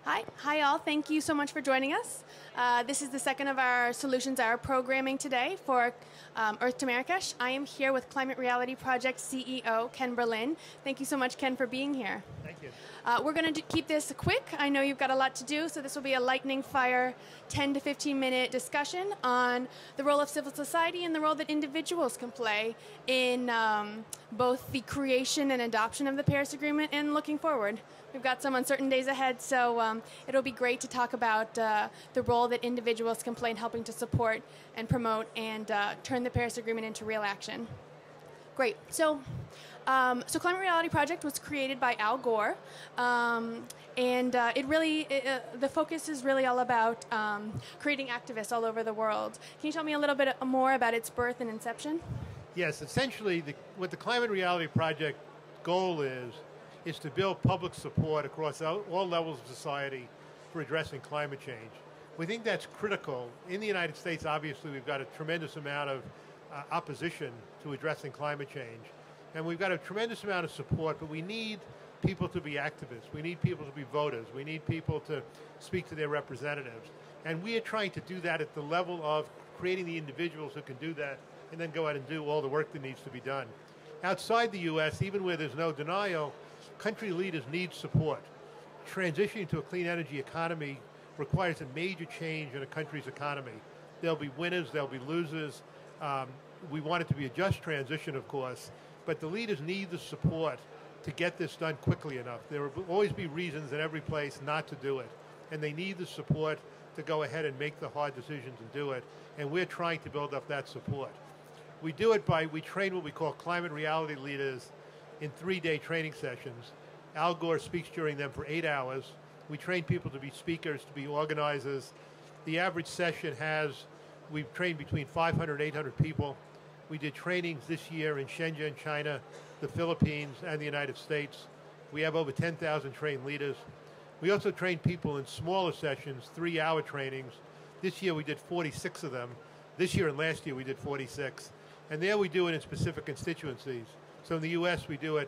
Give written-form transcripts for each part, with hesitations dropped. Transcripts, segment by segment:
Hi all. Thank you so much for joining us. This is the second of our Solutions Hour programming today for Earth to Marrakesh. I am here with Climate Reality Project CEO Ken Berlin. Thank you so much, Ken, for being here. Thank you. We're going to keep this quick. I know you've got a lot to do, so this will be a lightning fire 10 to 15 minute discussion on the role of civil society and the role that individuals can play in both the creation and adoption of the Paris Agreement and looking forward. We've got some uncertain days ahead, so it'll be great to talk about the role that individuals can play in helping to support and promote and turn the Paris Agreement into real action. Great. So Climate Reality Project was created by Al Gore, and the focus is really all about creating activists all over the world. Can you tell me a little bit more about its birth and inception? Yes, essentially what the Climate Reality Project goal is to build public support across all levels of society for addressing climate change. We think that's critical. In the United States, obviously, we've got a tremendous amount of opposition to addressing climate change. And we've got a tremendous amount of support, but we need people to be activists. We need people to be voters. We need people to speak to their representatives. And we are trying to do that at the level of creating the individuals who can do that and then go out and do all the work that needs to be done. Outside the U.S., even where there's no denial, country leaders need support. Transitioning to a clean energy economy requires a major change in a country's economy. There'll be winners, there'll be losers. We want it to be a just transition, of course, but the leaders need the support to get this done quickly enough. There will always be reasons in every place not to do it, and they need the support to go ahead and make the hard decisions and do it, and we're trying to build up that support. We do it we train what we call climate reality leaders in 3-day training sessions. Al Gore speaks during them for 8 hours. We train people to be speakers, to be organizers. The average session we've trained between 500 and 800 people. We did trainings this year in Shenzhen, China, the Philippines, and the United States. We have over 10,000 trained leaders. We also train people in smaller sessions, 3-hour trainings. This year we did 46 of them. This year and last year we did 46. And there we do it in specific constituencies. So in the U.S., we do it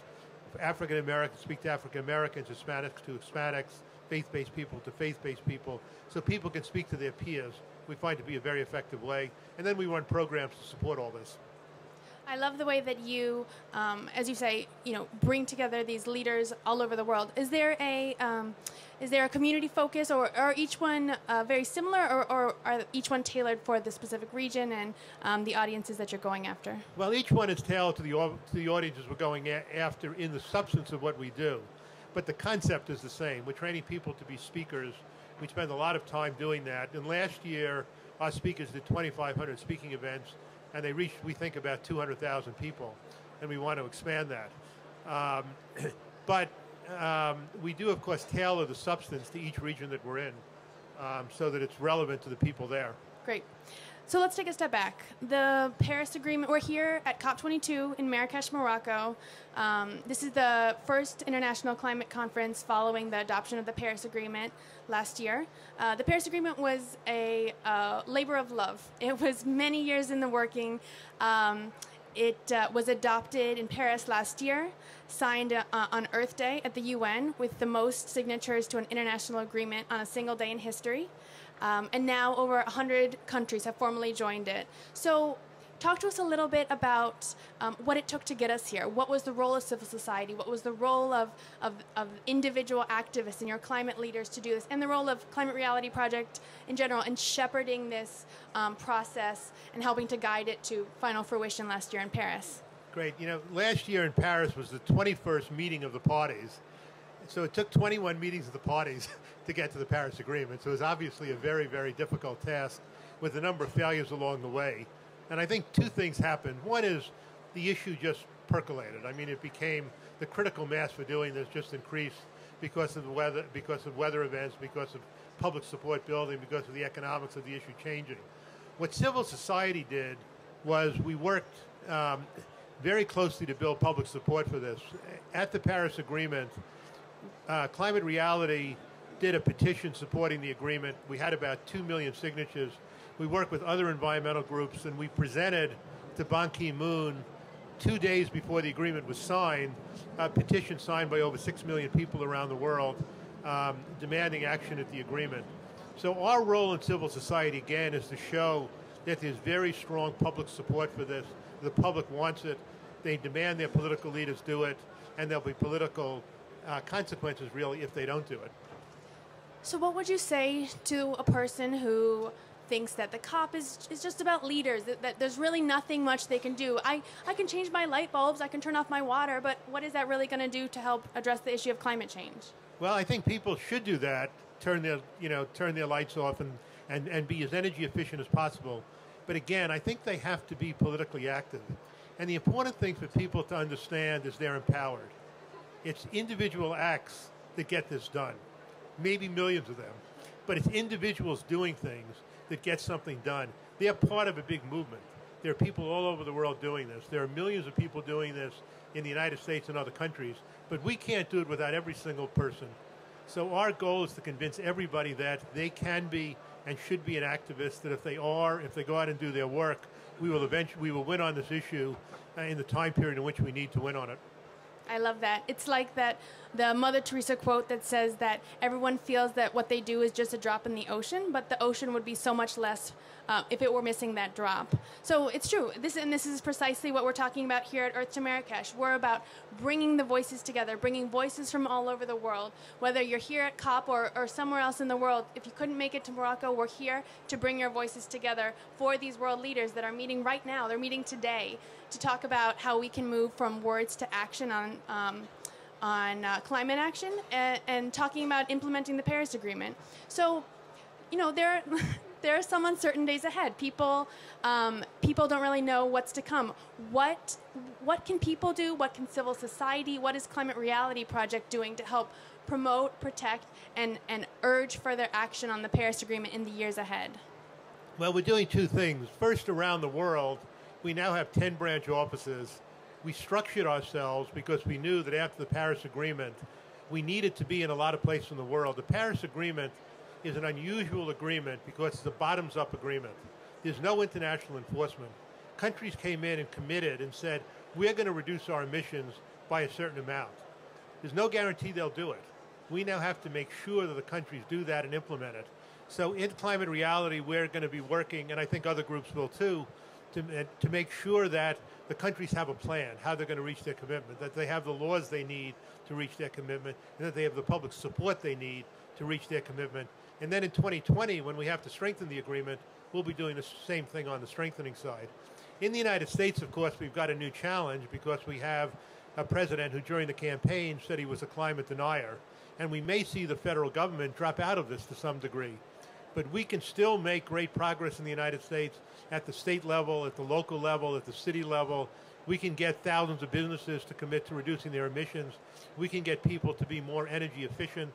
for African Americans, speak to African Americans, Hispanics to Hispanics, faith-based people to faith-based people, so people can speak to their peers. We find to be a very effective way. And then we run programs to support all this. I love the way that you, as you say, bring together these leaders all over the world. Is there a community focus, or are each one very similar, or are each one tailored for the specific region and the audiences that you're going after? Well, each one is tailored to the audiences we're going after in the substance of what we do. But the concept is the same. We're training people to be speakers. We spend a lot of time doing that. And last year, our speakers did 2,500 speaking events, and they reached, we think, about 200,000 people, and we want to expand that. But we do, of course, tailor the substance to each region that we're in so that it's relevant to the people there. Great. So let's take a step back. The Paris Agreement, we're here at COP22 in Marrakesh, Morocco. This is the first international climate conference following the adoption of the Paris Agreement last year. The Paris Agreement was a labor of love. It was many years in the working. It was adopted in Paris last year, signed on Earth Day at the UN with the most signatures to an international agreement on a single day in history. And now over 100 countries have formally joined it. So talk to us a little bit about what it took to get us here. What was the role of civil society? What was the role of individual activists and your climate leaders to do this? And the role of Climate Reality Project in general in shepherding this process and helping to guide it to final fruition last year in Paris? Great. Last year in Paris was the 21st meeting of the parties. So it took 21 meetings of the parties to get to the Paris Agreement. So it was obviously a very, very difficult task with a number of failures along the way. And I think two things happened. One is the issue just percolated. I mean, it became the critical mass for doing this just increased because of the weather, because of weather events, because of public support building, because of the economics of the issue changing. What civil society did was we worked very closely to build public support for this. At the Paris Agreement, Climate Reality did a petition supporting the agreement. We had about 2 million signatures. We worked with other environmental groups, and we presented to Ban Ki-moon 2 days before the agreement was signed, a petition signed by over 6 million people around the world demanding action at the agreement. So our role in civil society, again, is to show that there's very strong public support for this. The public wants it. They demand their political leaders do it, and there'll be political consequences, really, if they don't do it. So what would you say to a person who thinks that the COP is just about leaders, that there's really nothing much they can do? I can change my light bulbs, I can turn off my water, but what is that really going to do to help address the issue of climate change? Well, I think people should do that, turn their lights off and be as energy efficient as possible. But again, I think they have to be politically active. And the important thing for people to understand is they're empowered. It's individual acts that get this done, maybe millions of them, but it's individuals doing things that get something done. They're part of a big movement. There are people all over the world doing this. There are millions of people doing this in the United States and other countries, but we can't do it without every single person. So our goal is to convince everybody that they can be and should be an activist, that if they go out and do their work, we will win on this issue in the time period in which we need to win on it. I love that. It's like the Mother Teresa quote that says that everyone feels that what they do is just a drop in the ocean, but the ocean would be so much less if it were missing that drop. So it's true. This is precisely what we're talking about here at Earth to Marrakesh. We're about bringing the voices together, bringing voices from all over the world. Whether you're here at COP or somewhere else in the world, if you couldn't make it to Morocco, we're here to bring your voices together for these world leaders that are meeting right now. They're meeting today to talk about how we can move from words to action on climate action and talking about implementing the Paris Agreement. So, there are some uncertain days ahead. People don't really know what's to come. What can people do? What can civil society? What is Climate Reality Project doing to help promote, protect, and urge further action on the Paris Agreement in the years ahead? Well, we're doing two things. First, around the world, we now have 10 branch offices. We structured ourselves because we knew that after the Paris Agreement, we needed to be in a lot of places in the world. The Paris Agreement is an unusual agreement because it's a bottoms-up agreement. There's no international enforcement. Countries came in and committed and said, we're going to reduce our emissions by a certain amount. There's no guarantee they'll do it. We now have to make sure that the countries do that and implement it. So in Climate Reality, we're going to be working, and I think other groups will too, to make sure that the countries have a plan, how they're going to reach their commitment, that they have the laws they need to reach their commitment, and that they have the public support they need to reach their commitment. And then in 2020, when we have to strengthen the agreement, we'll be doing the same thing on the strengthening side. In the United States, of course, we've got a new challenge because we have a president who during the campaign said he was a climate denier. And we may see the federal government drop out of this to some degree. But we can still make great progress in the United States at the state level, at the local level, at the city level. We can get thousands of businesses to commit to reducing their emissions. We can get people to be more energy efficient.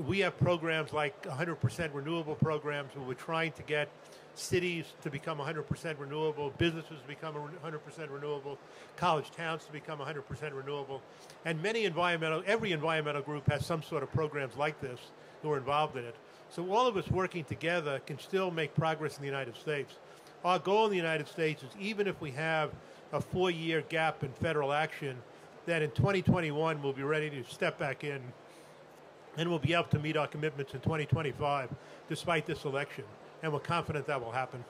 We have programs like 100% renewable programs where we're trying to get cities to become 100% renewable, businesses to become 100% renewable, college towns to become 100% renewable. And every environmental group has some sort of programs like this who are involved in it. So all of us working together can still make progress in the United States. Our goal in the United States is even if we have a 4-year gap in federal action, that in 2021 we'll be ready to step back in and we'll be able to meet our commitments in 2025 despite this election. And we're confident that will happen.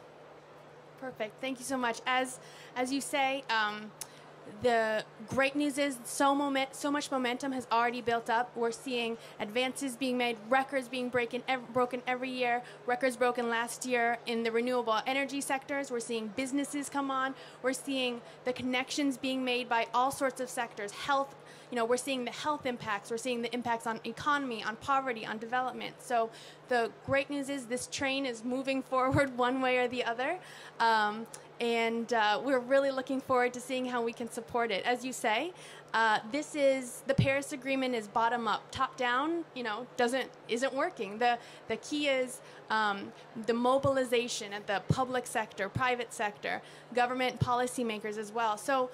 Perfect. Thank you so much. As you say, the great news is so much momentum has already built up. We're seeing advances being made, records being broken every year, records broken last year in the renewable energy sectors. We're seeing businesses come on. We're seeing the connections being made by all sorts of sectors. Health, we're seeing the health impacts. We're seeing the impacts on economy, on poverty, on development. So the great news is this train is moving forward one way or the other. And we're really looking forward to seeing how we can support it. As you say, the Paris Agreement is bottom up. Top down, isn't working. The key is the mobilization at the public sector, private sector, government policymakers as well. So,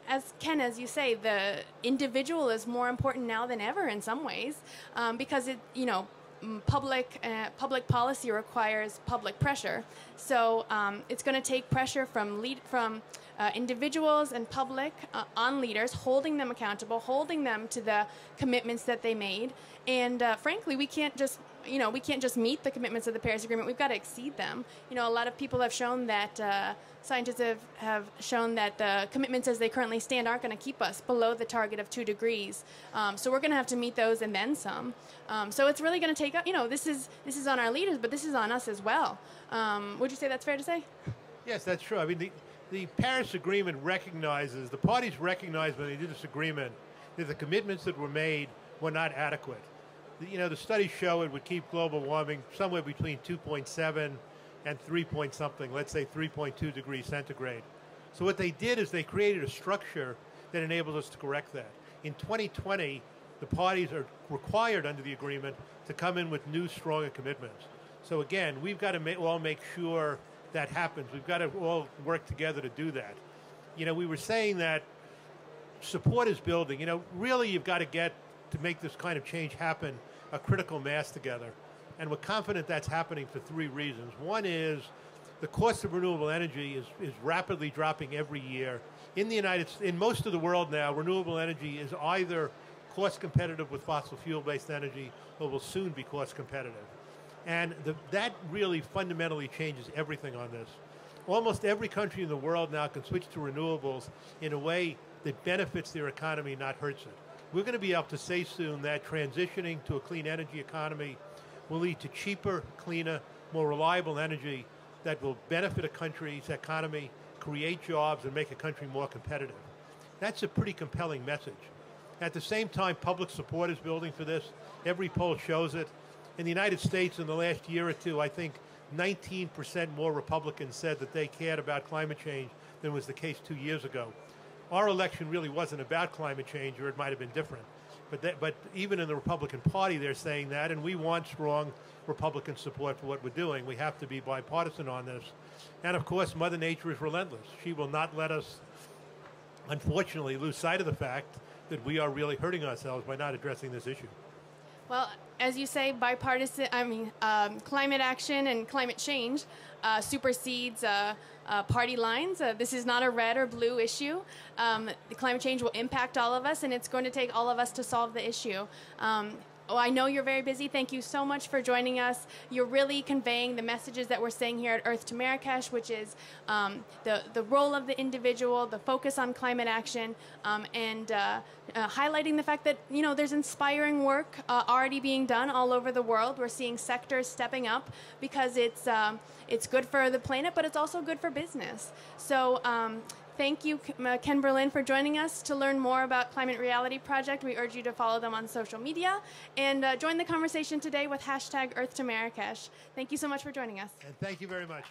as you say, the individual is more important now than ever in some ways, because public policy requires public pressure. So it's going to take pressure from individuals and public on leaders, holding them accountable, holding them to the commitments that they made. And frankly, we can't just meet the commitments of the Paris Agreement. We've got to exceed them. A lot of people have shown that scientists have shown that the commitments as they currently stand aren't going to keep us below the target of 2 degrees. So we're going to have to meet those and then some. So it's really going to take, this is on our leaders, but this is on us as well. Would you say that's fair to say? Yes, that's true. I mean, the Paris Agreement recognizes, the parties recognized when they did this agreement that the commitments that were made were not adequate. The studies show it would keep global warming somewhere between 2.7 and 3 point something, let's say 3.2 degrees centigrade. So what they did is they created a structure that enables us to correct that. In 2020, the parties are required under the agreement to come in with new, stronger commitments. So again, we've got to all make sure that happens. We've got to all work together to do that. We were saying that support is building. Really you've got to get, to make this kind of change happen, a critical mass together. And we're confident that's happening for 3 reasons. One is the cost of renewable energy is rapidly dropping every year. In most of the world now, renewable energy is either cost competitive with fossil fuel-based energy or will soon be cost competitive. And that really fundamentally changes everything on this. Almost every country in the world now can switch to renewables in a way that benefits their economy, not hurts it. We're going to be able to say soon that transitioning to a clean energy economy will lead to cheaper, cleaner, more reliable energy that will benefit a country's economy, create jobs, and make a country more competitive. That's a pretty compelling message. At the same time, public support is building for this. Every poll shows it. In the United States, in the last year or two, I think 19% more Republicans said that they cared about climate change than was the case 2 years ago. Our election really wasn't about climate change, or it might have been different. But even in the Republican Party, they're saying that, and we want strong Republican support for what we're doing. We have to be bipartisan on this. And of course, Mother Nature is relentless. She will not let us, unfortunately, lose sight of the fact that we are really hurting ourselves by not addressing this issue. Well, as you say, climate action and climate change supersedes party lines. This is not a red or blue issue. The climate change will impact all of us, and it's going to take all of us to solve the issue. I know you're very busy. Thank you so much for joining us. You're really conveying the messages that we're saying here at Earth to Marrakesh, which is the role of the individual, the focus on climate action, and highlighting the fact that there's inspiring work already being done all over the world. We're seeing sectors stepping up because it's good for the planet, but it's also good for business. So. Thank you, Ken Berlin, for joining us. To learn more about Climate Reality Project, we urge you to follow them on social media and join the conversation today with #Earth to Marrakesh. Thank you so much for joining us. And thank you very much.